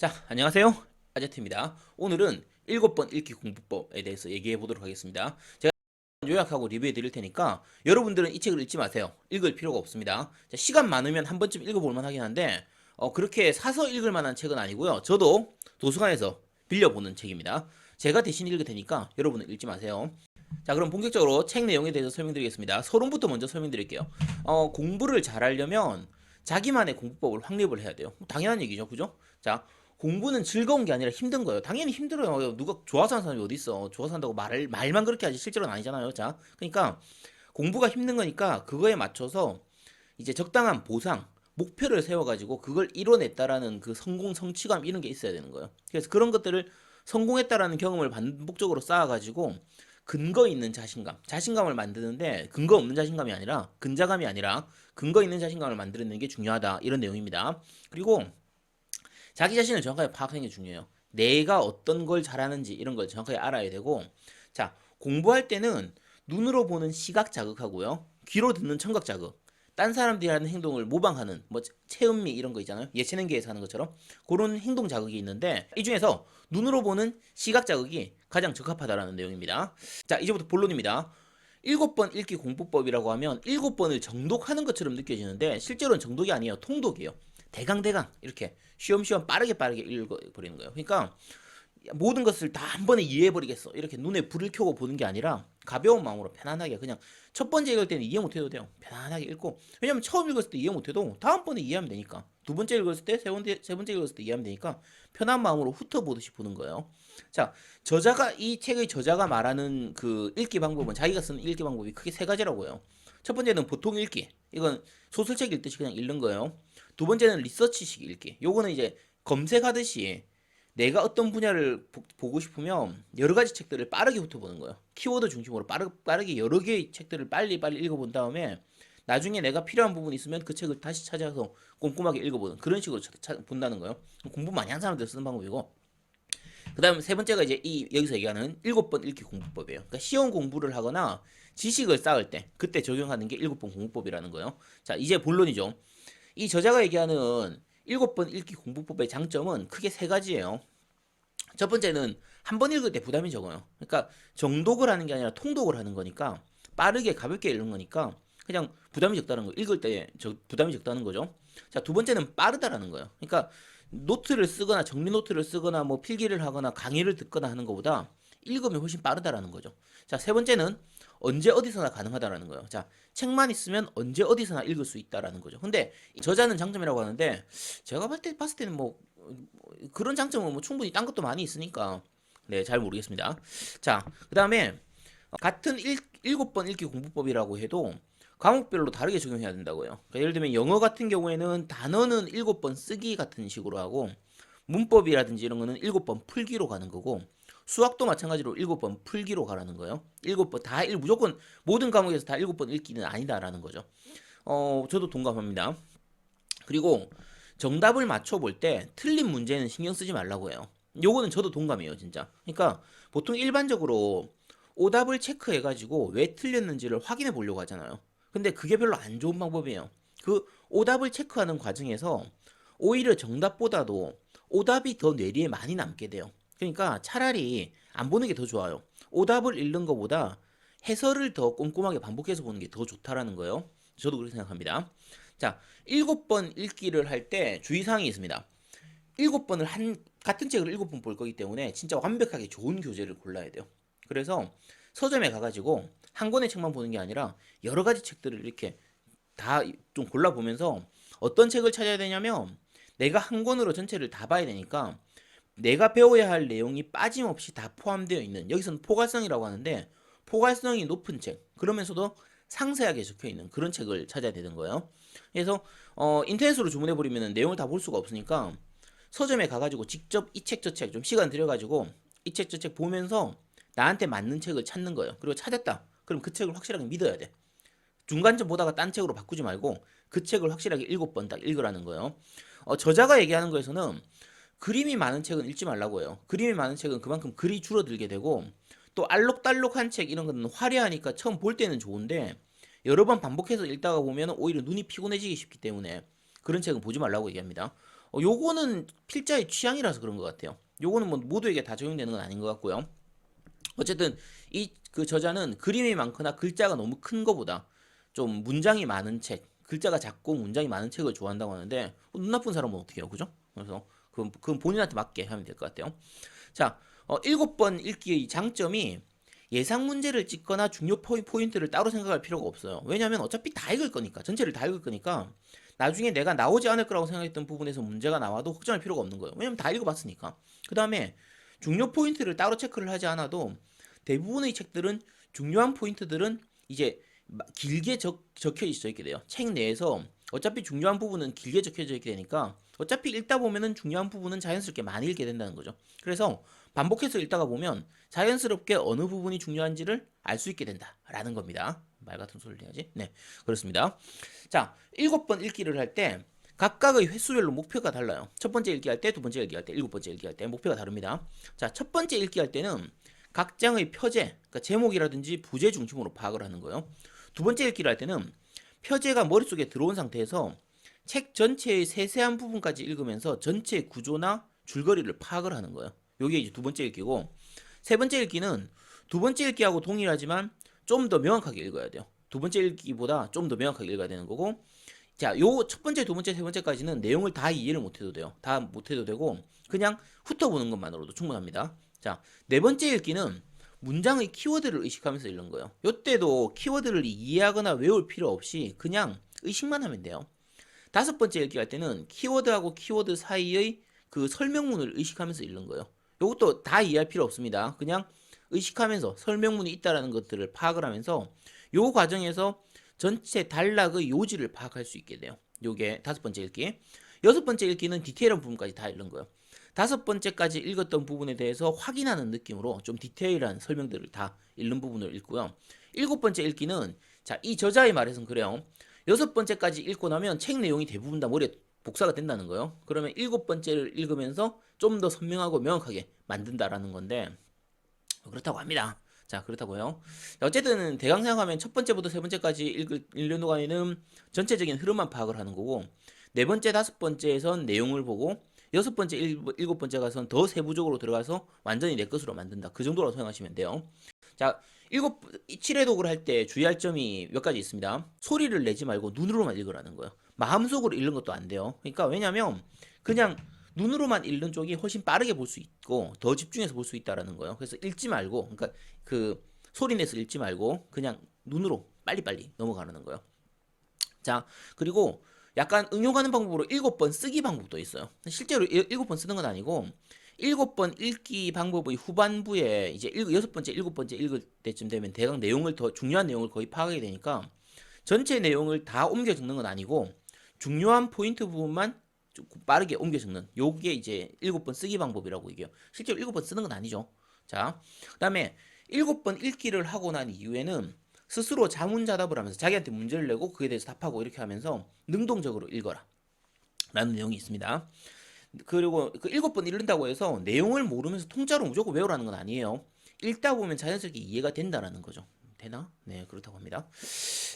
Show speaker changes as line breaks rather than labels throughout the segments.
자, 안녕하세요. 아제트입니다. 오늘은 7번 읽기 공부법에 대해서 얘기해 보도록 하겠습니다. 제가 요약하고 리뷰해 드릴 테니까 여러분들은 이 책을 읽지 마세요. 읽을 필요가 없습니다. 자, 시간 많으면 한 번쯤 읽어볼 만하긴 한데 그렇게 사서 읽을 만한 책은 아니고요. 저도 도서관에서 빌려보는 책입니다. 제가 대신 읽을 테니까 여러분은 읽지 마세요. 자, 그럼 본격적으로 책 내용에 대해서 설명드리겠습니다. 서론부터 먼저 설명드릴게요. 공부를 잘하려면 자기만의 공부법을 확립을 해야 돼요. 당연한 얘기죠, 그죠? 자, 공부는 즐거운 게 아니라 힘든 거예요. 당연히 힘들어요. 누가 좋아서 하는 사람이 어디 있어? 좋아서 한다고 말만 그렇게 하지 실제로는 아니잖아요. 자, 그러니까 공부가 힘든 거니까 그거에 맞춰서 이제 적당한 보상, 목표를 세워가지고 그걸 이뤄냈다라는 그 성공 성취감 이런 게 있어야 되는 거예요. 그래서 그런 것들을 성공했다라는 경험을 반복적으로 쌓아가지고 근거 있는 자신감, 자신감을 만드는데 근거 없는 자신감이 아니라 근자감이 아니라 근거 있는 자신감을 만드는 게 중요하다 이런 내용입니다. 그리고 자기 자신을 정확하게 파악하는 게 중요해요. 내가 어떤 걸 잘하는지 이런 걸 정확하게 알아야 되고, 자, 공부할 때는 눈으로 보는 시각 자극하고요. 귀로 듣는 청각 자극. 딴 사람들이 하는 행동을 모방하는 뭐 체음미 이런 거 있잖아요. 예체능계에서 하는 것처럼 그런 행동 자극이 있는데 이 중에서 눈으로 보는 시각 자극이 가장 적합하다라는 내용입니다. 자, 이제부터 본론입니다. 7번 읽기 공부법이라고 하면 7번을 정독하는 것처럼 느껴지는데 실제로는 정독이 아니에요. 통독이에요. 대강대강 이렇게 쉬엄쉬엄 빠르게 읽어버리는 거예요. 그러니까 모든 것을 다 한 번에 이해해버리겠어 이렇게 눈에 불을 켜고 보는 게 아니라 가벼운 마음으로 편안하게 그냥 첫 번째 읽을 때는 이해 못해도 돼요. 편안하게 읽고, 왜냐면 처음 읽었을 때 이해 못해도 다음번에 이해하면 되니까, 두 번째 읽었을 때, 세 번째 읽었을 때 이해하면 되니까 편한 마음으로 훑어보듯이 보는 거예요. 자, 이 책의 저자가 말하는 그 읽기 방법은, 자기가 쓰는 읽기 방법이 크게 세 가지라고 해요. 첫 번째는 보통 읽기, 이건 소설책 읽듯이 그냥 읽는 거예요. 두 번째는 리서치식 읽기, 요거는 이제 검색하듯이 내가 어떤 분야를 보고 싶으면 여러 가지 책들을 빠르게 훑어보는 거예요. 키워드 중심으로 빠르게 여러 개의 책들을 빨리 읽어본 다음에 나중에 내가 필요한 부분이 있으면 그 책을 다시 찾아서 꼼꼼하게 읽어보는 그런 식으로 본다는 거예요. 공부 많이 한 사람들 쓰는 방법이고, 그 다음 세 번째가 이제 여기서 얘기하는 7번 읽기 공부법이에요. 그러니까 시험 공부를 하거나 지식을 쌓을 때 그때 적용하는 게 7번 공부법이라는 거예요. 자, 이제 본론이죠. 이 저자가 얘기하는 7번 읽기 공부법의 장점은 크게 세 가지예요. 첫 번째는 한 번 읽을 때 부담이 적어요. 그러니까 정독을 하는 게 아니라 통독을 하는 거니까, 빠르게 가볍게 읽는 거니까 그냥 부담이 적다는 거. 읽을 때 부담이 적다는 거죠. 자, 두 번째는 빠르다라는 거예요. 그러니까 노트를 쓰거나 정리 노트를 쓰거나 뭐 필기를 하거나 강의를 듣거나 하는 것보다 읽으면 훨씬 빠르다라는 거죠. 자, 세 번째는 언제 어디서나 가능하다라는 거예요. 자, 책만 있으면 언제 어디서나 읽을 수 있다라는 거죠. 근데 저자는 장점이라고 하는데 제가 봤을 때는 뭐 그런 장점은 뭐 충분히 딴 것도 많이 있으니까 네, 잘 모르겠습니다. 자, 그 다음에 같은 7번 읽기 공부법이라고 해도 과목별로 다르게 적용해야 된다고요. 그러니까 예를 들면 영어 같은 경우에는 단어는 7번 쓰기 같은 식으로 하고, 문법이라든지 이런 거는 7번 풀기로 가는 거고, 수학도 마찬가지로 7번 풀기로 가라는 거예요. 7번 무조건 모든 과목에서 다 7번 읽기는 아니다라는 거죠. 저도 동감합니다. 그리고 정답을 맞춰볼 때 틀린 문제는 신경 쓰지 말라고 해요. 요거는 저도 동감해요, 진짜. 그러니까 보통 일반적으로 오답을 체크해가지고 왜 틀렸는지를 확인해 보려고 하잖아요. 근데 그게 별로 안 좋은 방법이에요. 그 오답을 체크하는 과정에서 오히려 정답보다도 오답이 더 뇌리에 많이 남게 돼요. 그러니까 차라리 안 보는 게 더 좋아요. 오답을 읽는 것보다 해설을 더 꼼꼼하게 반복해서 보는 게 더 좋다라는 거예요. 저도 그렇게 생각합니다. 자, 7번 읽기를 할 때 주의사항이 있습니다. 7번을 같은 책을 7번 볼 거기 때문에 진짜 완벽하게 좋은 교재를 골라야 돼요. 그래서 서점에 가가지고 한 권의 책만 보는 게 아니라 여러 가지 책들을 이렇게 다 좀 골라보면서, 어떤 책을 찾아야 되냐면 내가 한 권으로 전체를 다 봐야 되니까 내가 배워야 할 내용이 빠짐없이 다 포함되어 있는, 여기서는 포괄성이라고 하는데 포괄성이 높은 책, 그러면서도 상세하게 적혀 있는 그런 책을 찾아야 되는 거예요. 그래서 인터넷으로 주문해 버리면 내용을 다 볼 수가 없으니까 서점에 가가지고 직접 이 책 저 책 좀 시간 들여가지고 이 책 저 책 보면서 나한테 맞는 책을 찾는 거예요. 그리고 찾았다, 그럼 그 책을 확실하게 믿어야 돼. 중간쯤 보다가 딴 책으로 바꾸지 말고 그 책을 확실하게 7번 딱 읽으라는 거예요. 저자가 얘기하는 거에서는 그림이 많은 책은 읽지 말라고 해요. 그림이 많은 책은 그만큼 글이 줄어들게 되고, 또 알록달록한 책 이런 거는 화려하니까 처음 볼 때는 좋은데 여러 번 반복해서 읽다가 보면 오히려 눈이 피곤해지기 쉽기 때문에 그런 책은 보지 말라고 얘기합니다. 요거는 필자의 취향이라서 그런 것 같아요. 요거는 뭐 모두에게 다 적용되는 건 아닌 것 같고요. 어쨌든 이 그 저자는 그림이 많거나 글자가 너무 큰 거보다 좀 문장이 많은 책, 글자가 작고 문장이 많은 책을 좋아한다고 하는데 눈 나쁜 사람은 어떻게 해요, 그죠? 그래서 그건 본인한테 맞게 하면 될 것 같아요. 자, 7번 읽기의 장점이 예상 문제를 찍거나 중요 포인트를 따로 생각할 필요가 없어요. 왜냐하면 어차피 다 읽을 거니까, 전체를 다 읽을 거니까 나중에 내가 나오지 않을 거라고 생각했던 부분에서 문제가 나와도 걱정할 필요가 없는 거예요. 왜냐면 다 읽어봤으니까. 그 다음에 중요 포인트를 따로 체크를 하지 않아도 대부분의 책들은 중요한 포인트들은 이제 길게 적혀 있게 돼요. 책 내에서 어차피 중요한 부분은 길게 적혀져 있게 되니까 어차피 읽다 보면은 중요한 부분은 자연스럽게 많이 읽게 된다는 거죠. 그래서 반복해서 읽다가 보면 자연스럽게 어느 부분이 중요한지를 알 수 있게 된다라는 겁니다. 말 같은 소리를 해야지. 네, 그렇습니다. 자, 7번 읽기를 할 때 각각의 횟수별로 목표가 달라요. 첫 번째 읽기 할 때, 두 번째 읽기 할 때, 7번째 읽기 할 때 목표가 다릅니다. 자, 첫 번째 읽기 할 때는 각 장의 표제, 그러니까 제목이라든지 부제 중심으로 파악을 하는 거예요. 두 번째 읽기를 할 때는 표제가 머릿속에 들어온 상태에서 책 전체의 세세한 부분까지 읽으면서 전체 구조나 줄거리를 파악을 하는 거예요. 이게 이제 두 번째 읽기고, 세 번째 읽기는 두 번째 읽기하고 동일하지만 좀 더 명확하게 읽어야 돼요. 두 번째 읽기보다 좀 더 명확하게 읽어야 되는 거고, 자, 요 첫 번째, 두 번째, 세 번째까지는 내용을 다 이해를 못해도 돼요. 다 못해도 되고 그냥 훑어보는 것만으로도 충분합니다. 자, 네 번째 읽기는 문장의 키워드를 의식하면서 읽는 거예요. 요때도 키워드를 이해하거나 외울 필요 없이 그냥 의식만 하면 돼요. 다섯 번째 읽기 할 때는 키워드하고 키워드 사이의 그 설명문을 의식하면서 읽는 거예요. 요것도 다 이해할 필요 없습니다. 그냥 의식하면서 설명문이 있다라는 것들을 파악을 하면서 요 과정에서 전체 단락의 요지를 파악할 수 있게 돼요. 요게 다섯 번째 읽기. 여섯 번째 읽기는 디테일한 부분까지 다 읽는 거예요. 다섯 번째까지 읽었던 부분에 대해서 확인하는 느낌으로 좀 디테일한 설명들을 다 읽는 부분을 읽고요. 일곱 번째 읽기는 자, 이 저자의 말에서는 그래요. 여섯 번째까지 읽고 나면 책 내용이 대부분 다 머리에 복사가 된다는 거예요. 그러면 일곱 번째를 읽으면서 좀 더 선명하고 명확하게 만든다라는 건데 그렇다고 합니다. 자, 그렇다고요. 어쨌든 대강 생각하면 첫 번째부터 세 번째까지 읽는 동안에는 전체적인 흐름만 파악을 하는 거고 네 번째, 다섯 번째에선 내용을 보고 여섯 번째, 일곱 번째 가선 더 세부적으로 들어가서 완전히 내 것으로 만든다. 그 정도로 생각하시면 돼요. 자, 칠회 독을 할 때 주의할 점이 몇 가지 있습니다. 소리를 내지 말고 눈으로만 읽으라는 거예요. 마음속으로 읽는 것도 안 돼요. 그러니까 왜냐면 그냥 눈으로만 읽는 쪽이 훨씬 빠르게 볼 수 있고 더 집중해서 볼 수 있다라는 거예요. 그래서 읽지 말고, 그러니까 그 소리 내서 읽지 말고 그냥 눈으로 빨리빨리 넘어가는 거예요. 자, 그리고 약간 응용하는 방법으로 7번 쓰기 방법도 있어요. 실제로 7번 쓰는 건 아니고 7번 읽기 방법의 후반부에 이제 여섯 번째, 일곱 번째 읽을 때쯤 되면 대강 내용을 더 중요한 내용을 거의 파악하게 되니까 전체 내용을 다 옮겨 적는 건 아니고 중요한 포인트 부분만 빠르게 옮겨 적는 요게 이제 7번 쓰기 방법이라고 얘기해요. 실제로 7번 쓰는 건 아니죠. 자, 그다음에 7번 읽기를 하고 난 이후에는 스스로 자문자답을 하면서 자기한테 문제를 내고 그에 대해서 답하고 이렇게 하면서 능동적으로 읽어라 라는 내용이 있습니다. 그리고 그 7번 읽는다고 해서 내용을 모르면서 통짜로 무조건 외우라는 건 아니에요. 읽다 보면 자연스럽게 이해가 된다라는 거죠. 되나? 네, 그렇다고 합니다.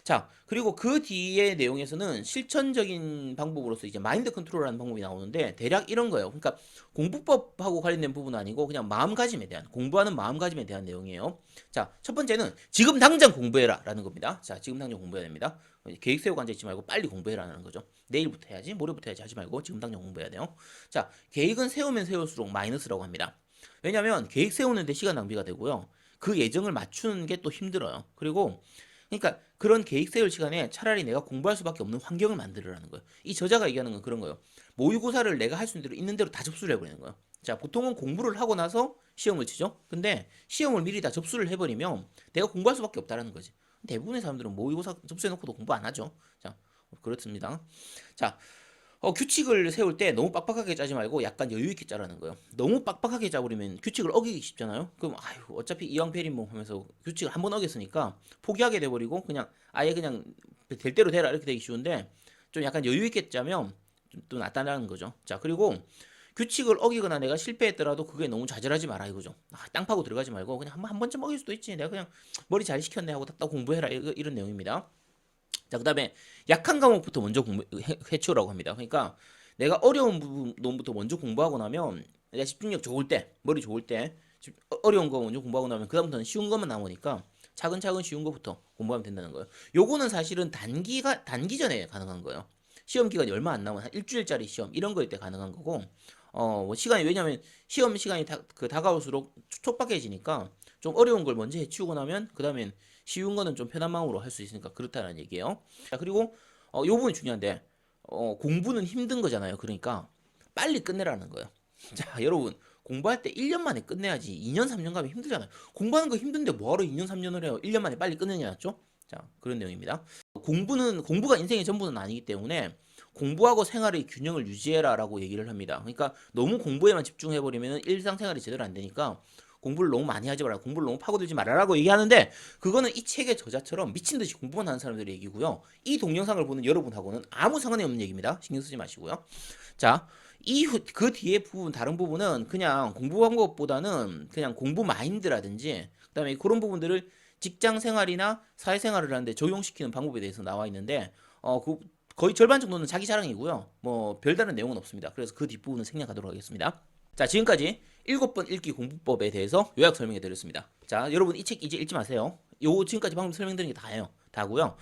자, 그리고 그 뒤에 내용에서는 실천적인 방법으로서 이제 마인드 컨트롤하는 방법이 나오는데 대략 이런 거예요. 그러니까 공부법하고 관련된 부분은 아니고 그냥 마음가짐에 대한 공부하는 마음가짐에 대한 내용이에요. 자, 첫 번째는 지금 당장 공부해라라는 겁니다. 자, 지금 당장 공부해야 됩니다. 계획 세우고 앉아있지 말고 빨리 공부해라는 거죠. 내일부터 해야지, 모레부터 해야지 하지 말고 지금 당장 공부해야 돼요. 자, 계획은 세우면 세울수록 마이너스라고 합니다. 왜냐하면 계획 세우는데 시간 낭비가 되고요. 그 예정을 맞추는 게 또 힘들어요. 그리고 그러니까 그런 계획 세울 시간에 차라리 내가 공부할 수밖에 없는 환경을 만들으라는 거예요. 이 저자가 얘기하는 건 그런 거예요. 모의고사를 내가 할 수 있는 대로 다 접수를 해버리는 거예요. 자, 보통은 공부를 하고 나서 시험을 치죠. 근데 시험을 미리 다 접수를 해버리면 내가 공부할 수밖에 없다라는 거지. 대부분의 사람들은 모의고사 접수해놓고도 공부 안 하죠. 자, 그렇습니다. 자, 규칙을 세울 때 너무 빡빡하게 짜지 말고 약간 여유 있게 짜라는 거예요. 너무 빡빡하게 짜버리면 규칙을 어기기 쉽잖아요. 그럼 아유 어차피 이왕페린 뭐 하면서 규칙을 한 번 어겼으니까 포기하게 돼버리고 그냥 아예 그냥 될 대로 되라 이렇게 되기 쉬운데 좀 약간 여유 있게 짜면 또 낫다는 거죠. 자, 그리고 규칙을 어기거나 내가 실패했더라도 그게 너무 좌절하지 마라 이거죠. 땅 파고 들어가지 말고 그냥 한 번쯤 어길 수도 있지. 내가 그냥 머리 잘 식혔네 하고 딱 공부해라 이런 내용입니다. 자, 그 다음에 약한 과목부터 먼저 해치우라고 합니다. 그러니까 내가 어려운 부분부터 먼저 공부하고 나면 내가 집중력 좋을 때, 머리 좋을 때 어려운 거 먼저 공부하고 나면 그다음부터는 쉬운 것만 나오니까 차근차근 쉬운 것부터 공부하면 된다는 거예요. 요거는 사실은 단기전에 가능한 거예요. 시험 기간이 얼마 안 남은 한 일주일짜리 시험 이런 거일 때 가능한 거고 뭐 시간이 왜냐면 시험 시간이 다가올수록 촉박해지니까 좀 어려운 걸 먼저 해치우고 나면 그다음엔 쉬운 거는 좀 편한 마음으로 할 수 있으니까 그렇다는 얘기예요. 자, 그리고 요 부분이 중요한데 공부는 힘든 거잖아요. 그러니까 빨리 끝내라는 거예요. 자, 여러분 공부할 때 1년 만에 끝내야지 2년 3년 가면 힘들잖아요. 공부하는 거 힘든데 뭐하러 2년 3년을 해요. 1년 만에 빨리 끝내냐 였죠? 자, 그런 내용입니다. 공부가 인생의 전부는 아니기 때문에 공부하고 생활의 균형을 유지해라라고 얘기를 합니다. 그러니까 너무 공부에만 집중해버리면 일상생활이 제대로 안 되니까 공부를 너무 많이 하지 말라, 공부를 너무 파고들지 말아라고 얘기하는데 그거는 이 책의 저자처럼 미친 듯이 공부만 하는 사람들의 얘기고요. 이 동영상을 보는 여러분하고는 아무 상관이 없는 얘기입니다. 신경 쓰지 마시고요. 자, 그 뒤에 부분, 다른 부분은 그냥 공부한 것보다는 그냥 공부 마인드라든지 그다음에 그런 부분들을 직장 생활이나 사회 생활을 하는데 적용시키는 방법에 대해서 나와 있는데 거의 절반 정도는 자기 자랑이고요. 뭐 별다른 내용은 없습니다. 그래서 그 뒷부분은 생략하도록 하겠습니다. 자, 지금까지 7번 읽기 공부법에 대해서 요약 설명해 드렸습니다. 자, 여러분 이 책 이제 읽지 마세요. 지금까지 방금 설명드린 게 다예요. 다고요.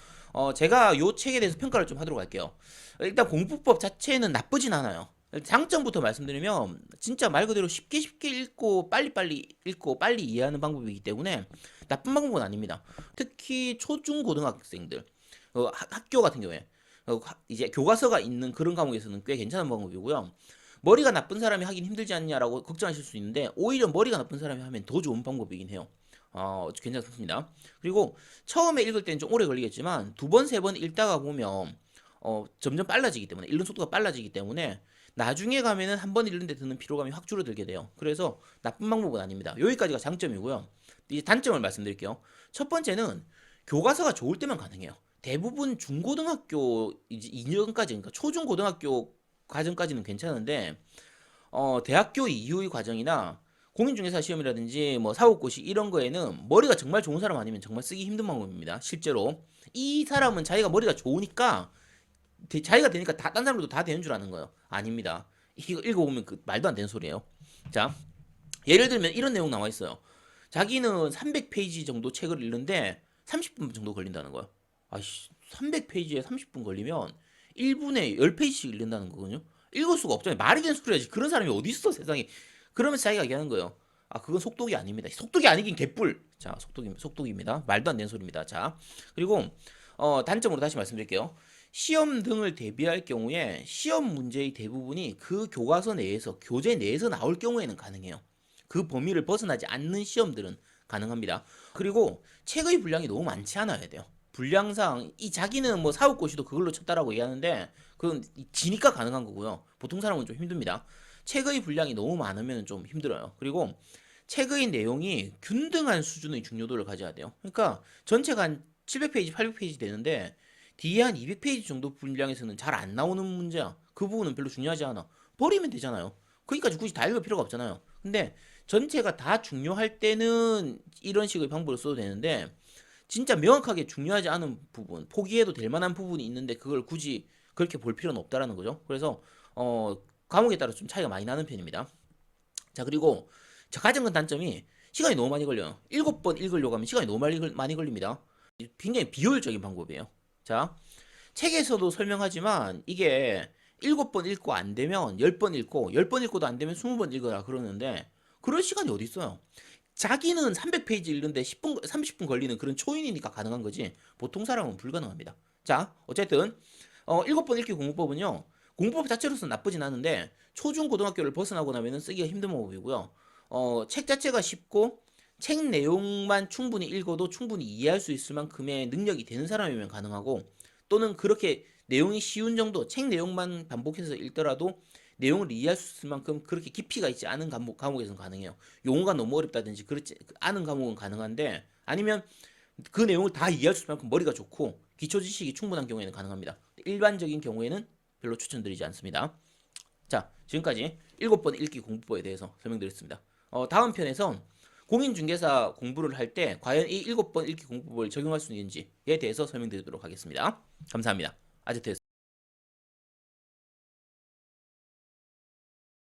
제가 요 책에 대해서 평가를 좀 하도록 할게요. 일단 공부법 자체는 나쁘진 않아요. 장점부터 말씀드리면 진짜 말 그대로 쉽게 읽고 빨리빨리 읽고 빨리 이해하는 방법이기 때문에 나쁜 방법은 아닙니다. 특히 초중고등학생들 학교 같은 경우에 이제 교과서가 있는 그런 과목에서는 꽤 괜찮은 방법이고요. 머리가 나쁜 사람이 하긴 힘들지 않냐라고 걱정하실 수 있는데 오히려 머리가 나쁜 사람이 하면 더 좋은 방법이긴 해요. 괜찮습니다. 그리고 처음에 읽을 때는 좀 오래 걸리겠지만 두 번, 세 번 읽다가 보면 점점 빨라지기 때문에 읽는 속도가 빨라지기 때문에 나중에 가면은 한 번 읽는데 드는 피로감이 확 줄어들게 돼요. 그래서 나쁜 방법은 아닙니다. 여기까지가 장점이고요. 이제 단점을 말씀드릴게요. 첫 번째는 교과서가 좋을 때만 가능해요. 대부분 중고등학교 이제 2년까지 그러니까 초중고등학교 과정까지는 괜찮은데 대학교 이후의 과정이나 공인중개사 시험이라든지 뭐 사법고시 이런 거에는 머리가 정말 좋은 사람 아니면 정말 쓰기 힘든 방법입니다. 실제로 이 사람은 자기가 머리가 좋으니까 자기가 되니까 딴 사람들도 다 되는 줄 아는 거예요. 아닙니다. 이거 읽어보면 말도 안 되는 소리예요. 자, 예를 들면 이런 내용 나와 있어요. 자기는 300페이지 정도 책을 읽는데 30분 정도 걸린다는 거예요. 아이씨, 300페이지에 30분 걸리면 1분에 10페이지씩 읽는다는 거거든요. 읽을 수가 없잖아요. 말이 되는 소리야지. 그런 사람이 어디 있어, 세상에. 그러면서 자기가 얘기하는 거예요. 그건 속독이 아닙니다. 속독이 아니긴 개뿔. 자, 속독입니다. 말도 안 되는 소리입니다. 자, 그리고 단점으로 다시 말씀드릴게요. 시험 등을 대비할 경우에 시험 문제의 대부분이 그 교과서 내에서, 교재 내에서 나올 경우에는 가능해요. 그 범위를 벗어나지 않는 시험들은 가능합니다. 그리고 책의 분량이 너무 많지 않아야 돼요. 분량상 자기는 뭐 사법고시도 그걸로 쳤다라고 얘기하는데 그건 지니까 가능한 거고요. 보통 사람은 좀 힘듭니다. 책의 분량이 너무 많으면 좀 힘들어요. 그리고 책의 내용이 균등한 수준의 중요도를 가져야 돼요. 그러니까 전체가 한 700페이지, 800페이지 되는데 뒤에 한 200페이지 정도 분량에서는 잘 안 나오는 문제야. 그 부분은 별로 중요하지 않아. 버리면 되잖아요. 거기까지 굳이 다 읽을 필요가 없잖아요. 근데 전체가 다 중요할 때는 이런 식의 방법을 써도 되는데 진짜 명확하게 중요하지 않은 부분, 포기해도 될 만한 부분이 있는데 그걸 굳이 그렇게 볼 필요는 없다라는 거죠. 그래서 과목에 따라 좀 차이가 많이 나는 편입니다. 자, 그리고 가장 큰 단점이 시간이 너무 많이 걸려요. 7번 읽으려고 하면 시간이 너무 많이 걸립니다. 굉장히 비효율적인 방법이에요. 자, 책에서도 설명하지만 이게 7번 읽고 안 되면 10번 읽고 10번 읽고도 안 되면 20번 읽어라 그러는데 그럴 시간이 어디 있어요? 자기는 300페이지 읽는데 10분, 30분 걸리는 그런 초인이니까 가능한 거지 보통 사람은 불가능합니다. 자, 어쨌든 7번 읽기 공부법은요. 공부법 자체로서는 나쁘진 않은데 초중고등학교를 벗어나고 나면 쓰기가 힘든 방법이고요. 책 자체가 쉽고 책 내용만 충분히 읽어도 충분히 이해할 수 있을 만큼의 능력이 되는 사람이면 가능하고 또는 그렇게 내용이 쉬운 정도 책 내용만 반복해서 읽더라도 내용을 이해할 수 있을 만큼 그렇게 깊이가 있지 않은 과목에서는 가능해요. 용어가 너무 어렵다든지 그렇지 않은 과목은 가능한데 아니면 그 내용을 다 이해할 수 있을 만큼 머리가 좋고 기초 지식이 충분한 경우에는 가능합니다. 일반적인 경우에는 별로 추천드리지 않습니다. 자, 지금까지 7번 읽기 공부법에 대해서 설명드렸습니다. 다음 편에선 공인중개사 공부를 할 때 과연 이 7번 읽기 공부법을 적용할 수 있는지에 대해서 설명드리도록 하겠습니다. 감사합니다. 아제트였습니다.